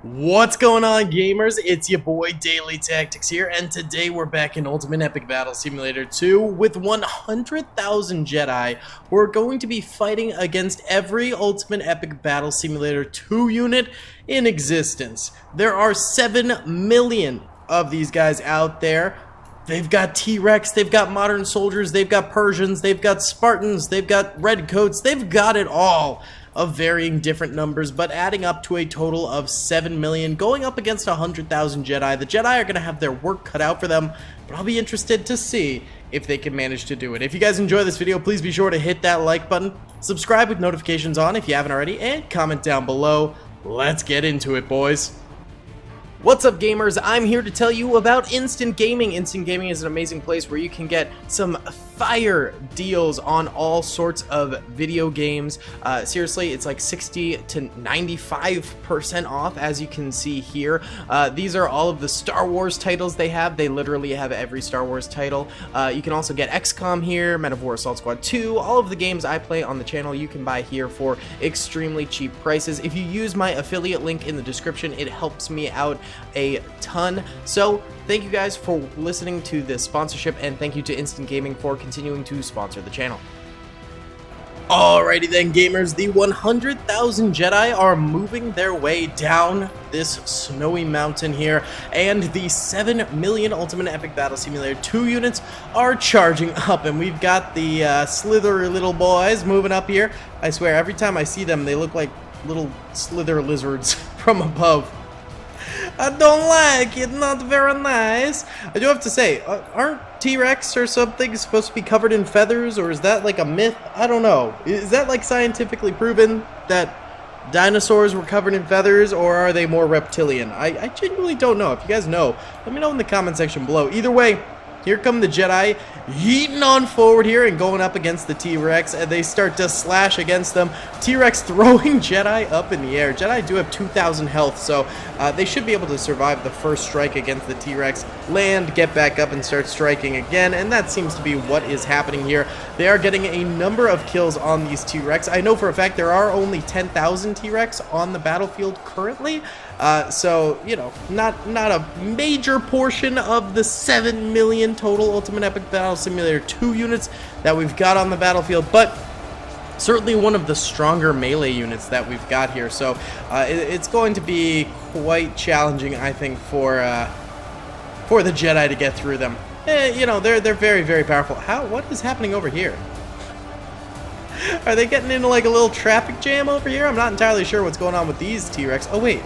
What's going on, gamers? It's your boy Daily Tactics here, and today we're back in Ultimate Epic Battle Simulator 2 with 100,000 Jedi. We're going to be fighting against every Ultimate Epic Battle Simulator 2 unit in existence. There are 7 million of these guys out there. They've got T-Rex, they've got modern soldiers, they've got Persians, they've got Spartans, they've got redcoats, they've got it all of varying different numbers, but adding up to a total of 7 million, going up against 100,000 Jedi. The Jedi are going to have their work cut out for them, but I'll be interested to see if they can manage to do it. If you guys enjoy this video, please be sure to hit that like button, subscribe with notifications on if you haven't already, and comment down below. Let's get into it, boys. What's up, gamers? I'm here to tell you about Instant Gaming. Instant Gaming is an amazing place where you can get some fire deals on all sorts of video games. Seriously, it's like 60 to 95% off, as you can see here. These are all of the Star Wars titles they have. They literally have every Star Wars title. You can also get XCOM here, Men of War Assault Squad 2. All of the games I play on the channel you can buy here for extremely cheap prices. If you use my affiliate link in the description, it helps me out a ton. So thank you guys for listening to this sponsorship, and thank you to Instant Gaming for continuing to sponsor the channel. Alrighty then, gamers, the 100,000 Jedi are moving their way down this snowy mountain here, and the 7 million Ultimate Epic Battle Simulator 2 units are charging up, and we've got the slithery little boys moving up here. I swear, every time I see them, they look like little slither lizards from above. I don't like it, not very nice. I do have to say, aren't T-Rex or something supposed to be covered in feathers, or is that like a myth? I don't know. Is that like scientifically proven that dinosaurs were covered in feathers, or are they more reptilian? I genuinely don't know. If you guys know, let me know in the comment section below. Either way, here come the Jedi, yeeting on forward here and going up against the T-Rex, and they start to slash against them. T-Rex throwing Jedi up in the air. Jedi do have 2,000 health, so they should be able to survive the first strike against the T-Rex, land, get back up, and start striking again, and that seems to be what is happening here. They are getting a number of kills on these T-Rex. I know for a fact there are only 10,000 T-Rex on the battlefield currently, so, you know, not a major portion of the 7 million total Ultimate Epic Battle Simulator 2 units that we've got on the battlefield, but certainly one of the stronger melee units that we've got here. So it's going to be quite challenging, I think, for the Jedi to get through them. You know, they're very, very powerful. What is happening over here? Are they getting into like a little traffic jam over here? I'm not entirely sure what's going on with these T-Rex. Oh, wait.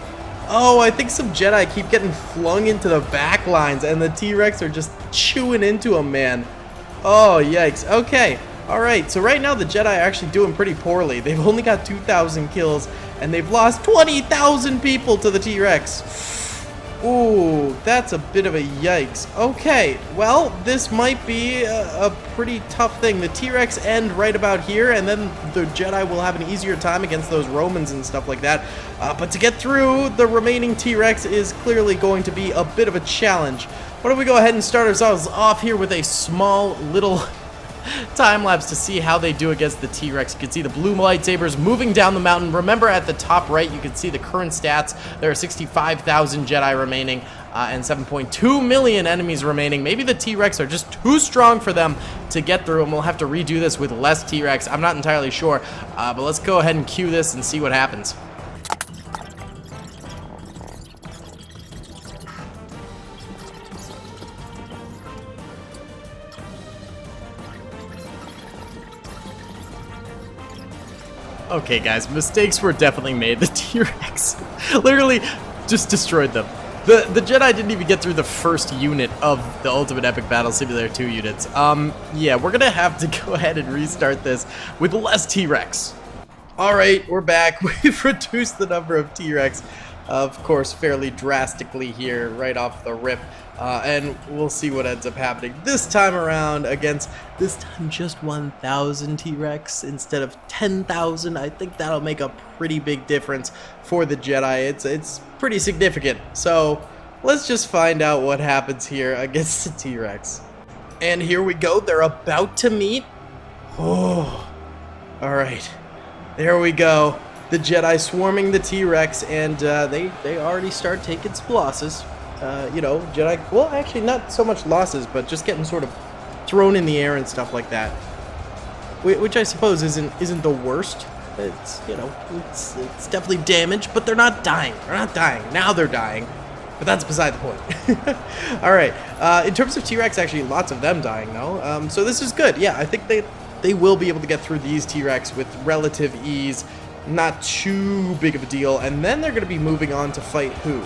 Oh, I think some Jedi keep getting flung into the back lines, and the T-Rex are just chewing into them, man. Oh, yikes. Okay. Alright, so right now the Jedi are actually doing pretty poorly. They've only got 2,000 kills, and they've lost 20,000 people to the T-Rex. Ooh, that's a bit of a yikes. Okay, well, this might be a pretty tough thing. The T-Rex end right about here, and then the Jedi will have an easier time against those Romans and stuff like that. But to get through the remaining T-Rex is clearly going to be a bit of a challenge. Why don't we go ahead and start ourselves off here with a small little time-lapse to see how they do against the T-Rex. You can see the blue lightsabers moving down the mountain. Remember, at the top right, you can see the current stats. There are 65,000 Jedi remaining and 7.2 million enemies remaining. Maybe the T-Rex are just too strong for them to get through, and we'll have to redo this with less T-Rex. I'm not entirely sure, but let's go ahead and cue this and see what happens. Okay, guys, mistakes were definitely made. The T-Rex literally just destroyed them. The Jedi didn't even get through the first unit of the Ultimate Epic Battle Simulator 2 units. Yeah, we're gonna have to go ahead and restart this with less T-Rex. Alright, we're back. We've reduced the number of T-Rex, of course, fairly drastically here, right off the rip. And we'll see what ends up happening this time around against, this time, just 1,000 T-Rex instead of 10,000. I think that'll make a pretty big difference for the Jedi. It's pretty significant. So let's just find out what happens here against the T-Rex. And here we go. They're about to meet. Oh, all right. There we go. the Jedi swarming the T-Rex, and they already start taking some losses. You know, Jedi, well, actually not so much losses, but just getting sort of thrown in the air and stuff like that, which I suppose isn't the worst. It's, you know, it's definitely damage, but they're not dying. They're not dying. Now they're dying. But that's beside the point. All right. In terms of T-Rex, actually, lots of them dying, though. So this is good. Yeah, I think they will be able to get through these T-Rex with relative ease. Not too big of a deal. And then they're going to be moving on to fight who?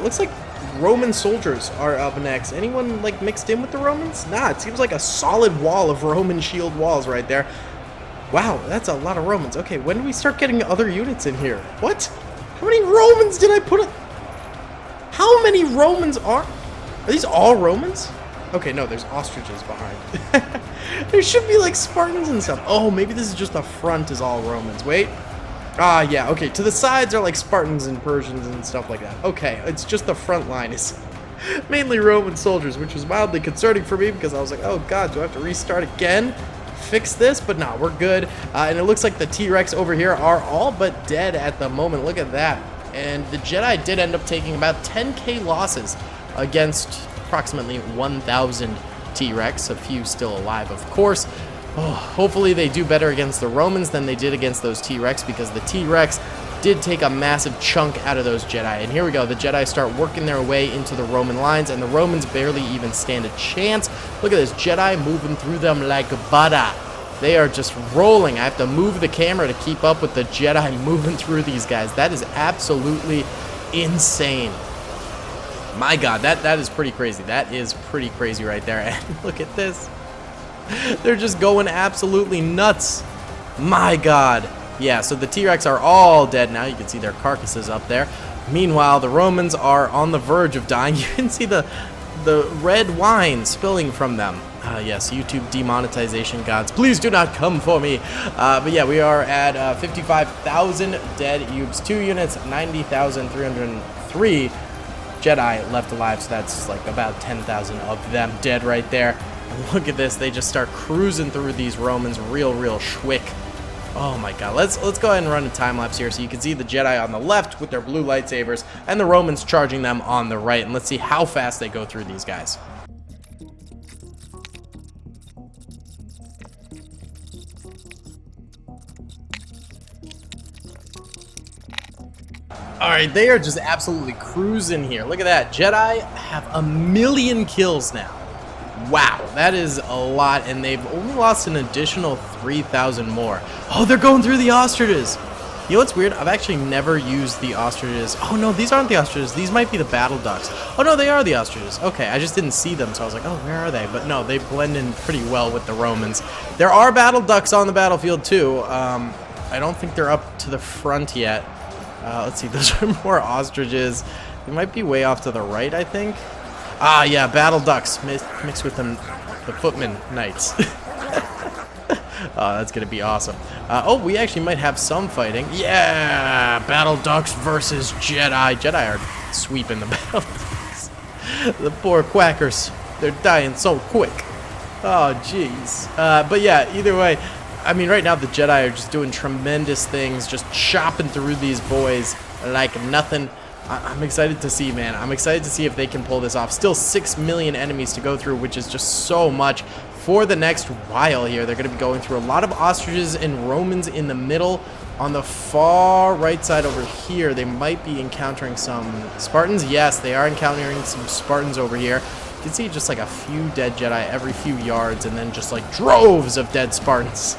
Looks like Roman soldiers are up next. Anyone, like, mixed in with the Romans? Nah, it seems like a solid wall of Roman shield walls right there. Wow, that's a lot of Romans. Okay, when do we start getting other units in here? What? How many Romans did I put in? How many Romans are these all Romans? Okay, no, there's ostriches behind. There should be like Spartans and stuff. Oh, maybe this is just the front is all Romans. Wait. Ah, yeah, okay. To the sides are like Spartans and Persians and stuff like that. Okay, it's just the front line is mainly Roman soldiers, which was mildly concerning for me because I was like, oh god, do I have to restart again? Fix this? But no, we're good. And it looks like the T-Rex over here are all but dead at the moment. Look at that. And the Jedi did end up taking about 10k losses against approximately 1,000 T-Rex, a few still alive, of course. Oh, hopefully they do better against the Romans than they did against those T-Rex, because the T-Rex did take a massive chunk out of those Jedi. And here we go, the Jedi start working their way into the Roman lines, and the Romans barely even stand a chance. Look at this, Jedi moving through them like butter. They are just rolling. I have to move the camera to keep up with the Jedi moving through these guys. That is absolutely insane. My god, that is pretty crazy. That is pretty crazy right there. And look at this. They're just going absolutely nuts. My god. Yeah, so the T-Rex are all dead now. You can see their carcasses up there. Meanwhile, the Romans are on the verge of dying. You can see the red wine spilling from them. Yes, YouTube demonetization gods, please do not come for me. But yeah, we are at 55,000 dead UEBS 2 units, 90,303 Jedi left alive, so that's like about 10,000 of them dead right there. And look at this, they just start cruising through these Romans real schwick. Oh my god, let's go ahead and run a time lapse here so you can see the Jedi on the left with their blue lightsabers and the Romans charging them on the right, and let's see how fast they go through these guys. Alright, they are just absolutely cruising here. Look at that. Jedi have 1,000,000 kills now. Wow, that is a lot, and they've only lost an additional 3,000 more. Oh, they're going through the ostriches. You know what's weird? I've actually never used the ostriches. Oh no, these aren't the ostriches. These might be the battle ducks. Oh no, they are the ostriches. Okay, I just didn't see them, so I was like, oh, where are they? But no, they blend in pretty well with the Romans. There are battle ducks on the battlefield too. I don't think they're up to the front yet. Let's see, those are more ostriches. They might be way off to the right, I think. Ah, yeah, battle ducks mixed with them, the footman knights. Oh, that's gonna be awesome. Oh, we actually might have some fighting. Yeah, battle ducks versus Jedi. Jedi are sweeping the battle ducks. The poor quackers, they're dying so quick. Oh, jeez. But yeah, either way, I mean, right now the Jedi are just doing tremendous things, just chopping through these boys like nothing. I'm excited to see, man. I'm excited to see if they can pull this off. Still 6 million enemies to go through, which is just so much for the next while here. They're going to be going through a lot of ostriches and Romans in the middle. On the far right side over here, they might be encountering some Spartans. Yes, they are encountering some Spartans over here. You can see just like a few dead Jedi every few yards, and then just like droves of dead Spartans.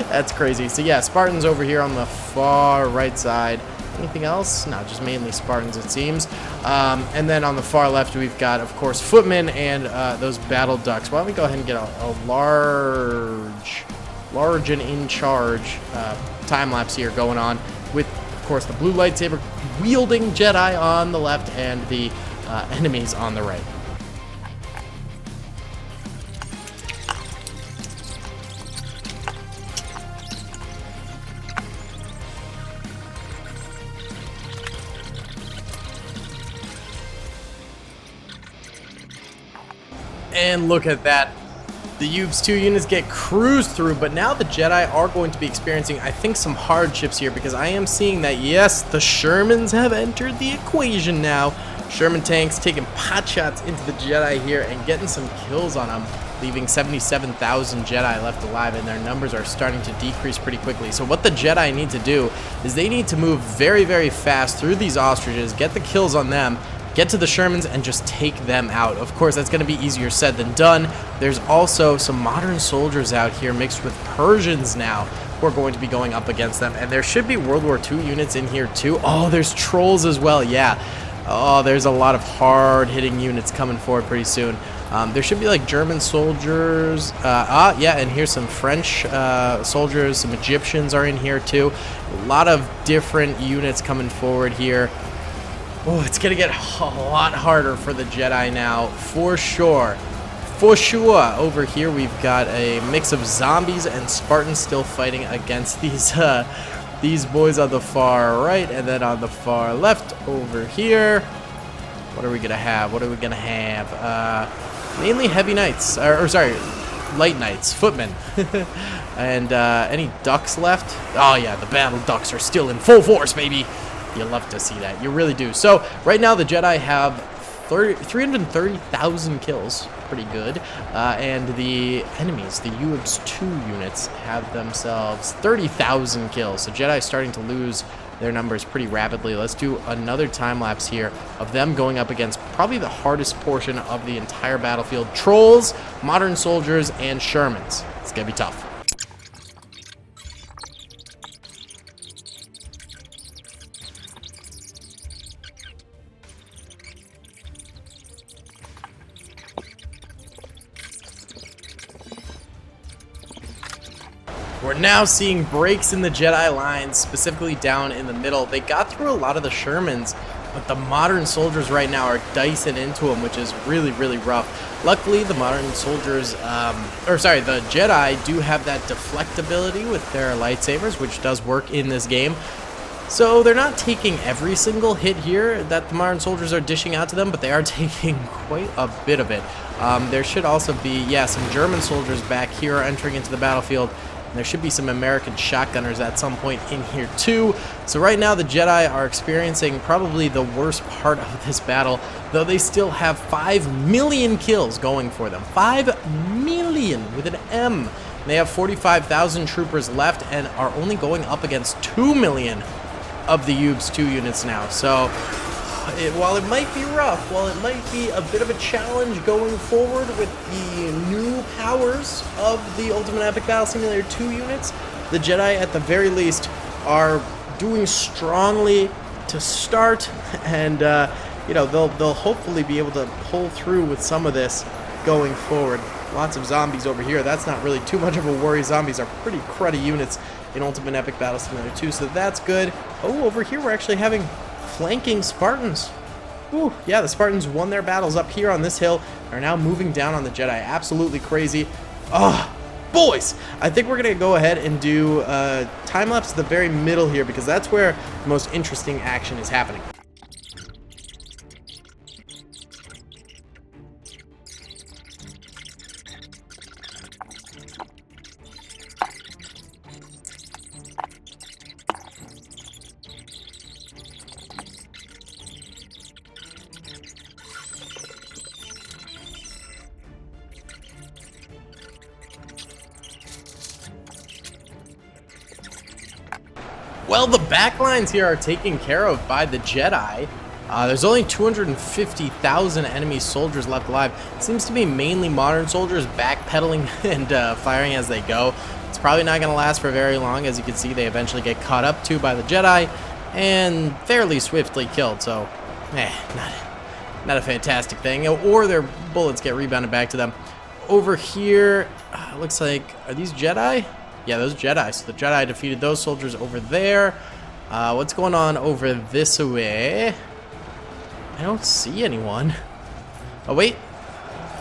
That's crazy. So yeah, Spartans over here on the far right side. Anything else? No, just mainly Spartans, it seems. And then on the far left, we've got, of course, footmen and those battle ducks. Why don't we go ahead and get a large and in charge time lapse here going on with, of course, the blue lightsaber wielding Jedi on the left and the enemies on the right. And look at that. The UEBS 2 units get cruised through, but now the Jedi are going to be experiencing, I think, some hardships here, because I am seeing that, yes, the Shermans have entered the equation now. Sherman tanks taking pot shots into the Jedi here and getting some kills on them, leaving 77,000 Jedi left alive, and their numbers are starting to decrease pretty quickly. So what the Jedi need to do is they need to move very, very fast through these ostriches, get the kills on them, get to the Shermans, and just take them out. Of course, that's going to be easier said than done. There's also some modern soldiers out here mixed with Persians now who are going to be going up against them. And there should be World War II units in here too. Oh, there's trolls as well. Yeah. Oh, there's a lot of hard-hitting units coming forward pretty soon. There should be like German soldiers. Yeah, and here's some French soldiers. Some Egyptians are in here too. A lot of different units coming forward here. Oh, it's going to get a lot harder for the Jedi now, for sure. For sure. Over here, we've got a mix of zombies and Spartans still fighting against these boys on the far right, and then on the far left over here. What are we going to have? What are we going to have? Mainly heavy knights, or sorry, light knights, footmen. And any ducks left? Oh, yeah, the battle ducks are still in full force, baby. You love to see that. You really do. So right now the Jedi have 330,000 kills. Pretty good. And the enemies, the UEBS 2 units, have themselves 30,000 kills. So Jedi starting to lose their numbers pretty rapidly. Let's do another time lapse here of them going up against probably the hardest portion of the entire battlefield. Trolls, modern soldiers, and Shermans. It's going to be tough. We're now seeing breaks in the Jedi lines, specifically down in the middle. They got through a lot of the Shermans, but the modern soldiers right now are dicing into them, which is really, really rough. Luckily, the modern soldiers, the Jedi do have that deflect ability with their lightsabers, which does work in this game. So they're not taking every single hit here that the modern soldiers are dishing out to them, but they are taking quite a bit of it. There should also be, yeah, some German soldiers back here entering into the battlefield. There should be some American shotgunners at some point in here too. So right now the Jedi are experiencing probably the worst part of this battle, though they still have 5 million kills going for them. 5 million with an M. They have 45,000 troopers left and are only going up against 2 million of the UEBS 2 units now. So while it might be rough, while it might be a bit of a challenge going forward with the new powers of the Ultimate Epic Battle Simulator 2 units, the Jedi at the very least are doing strongly to start, and they'll hopefully be able to pull through with some of this going forward. Lots of zombies over here. That's not really too much of a worry. Zombies are pretty cruddy units in Ultimate Epic Battle Simulator 2, so that's good. Oh, over here we're actually having flanking Spartans. Ooh, yeah, the Spartans won their battles up here on this hill, are now moving down on the Jedi. Absolutely crazy. Oh, boys! I think we're going to go ahead and do time-lapse at the very middle here, because that's where the most interesting action is happening. Well, the backlines here are taken care of by the Jedi. There's only 250,000 enemy soldiers left alive. Seems to be mainly modern soldiers backpedaling and firing as they go. It's probably not going to last for very long. As you can see, they eventually get caught up to by the Jedi and fairly swiftly killed. So, not a fantastic thing. Or their bullets get rebounded back to them. Over here, looks like, are these Jedi? Yeah, those Jedi. So the Jedi defeated those soldiers over there. What's going on over this way? I don't see anyone. Oh, wait.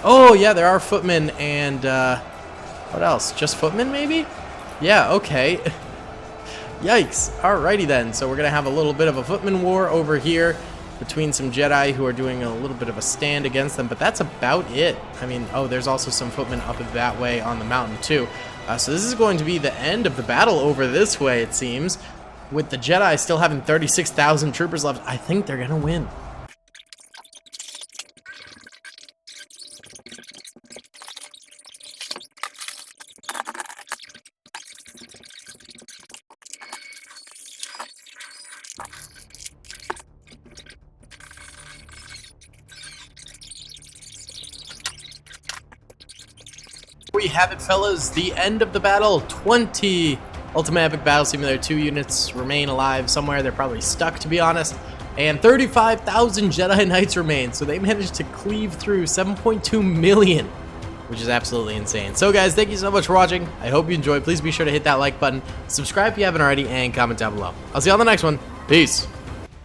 Oh, yeah, there are footmen and, what else? Just footmen, maybe? Yeah, okay. Yikes. Alrighty then. So we're going to have a little bit of a footman war over here. between some Jedi who are doing a little bit of a stand against them, but that's about it. I mean, oh, there's also some footmen up that way on the mountain too. So this is going to be the end of the battle over this way, it seems. With the Jedi still having 36,000 troopers left, I think they're gonna win. We have it, fellas, the end of the battle. 20 Ultimate Epic Battle Simulator 2 units remain alive somewhere. They're probably stuck, to be honest. And 35,000 Jedi Knights remain. So they managed to cleave through 7.2 million, which is absolutely insane. So guys, thank you so much for watching. I hope you enjoyed. Please be sure to hit that like button, subscribe if you haven't already, and comment down below. I'll see you on the next one. Peace.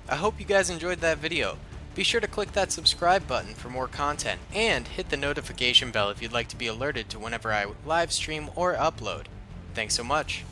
I hope you guys enjoyed that video. Be sure to click that subscribe button for more content, and hit the notification bell if you'd like to be alerted to whenever I live stream or upload. Thanks so much.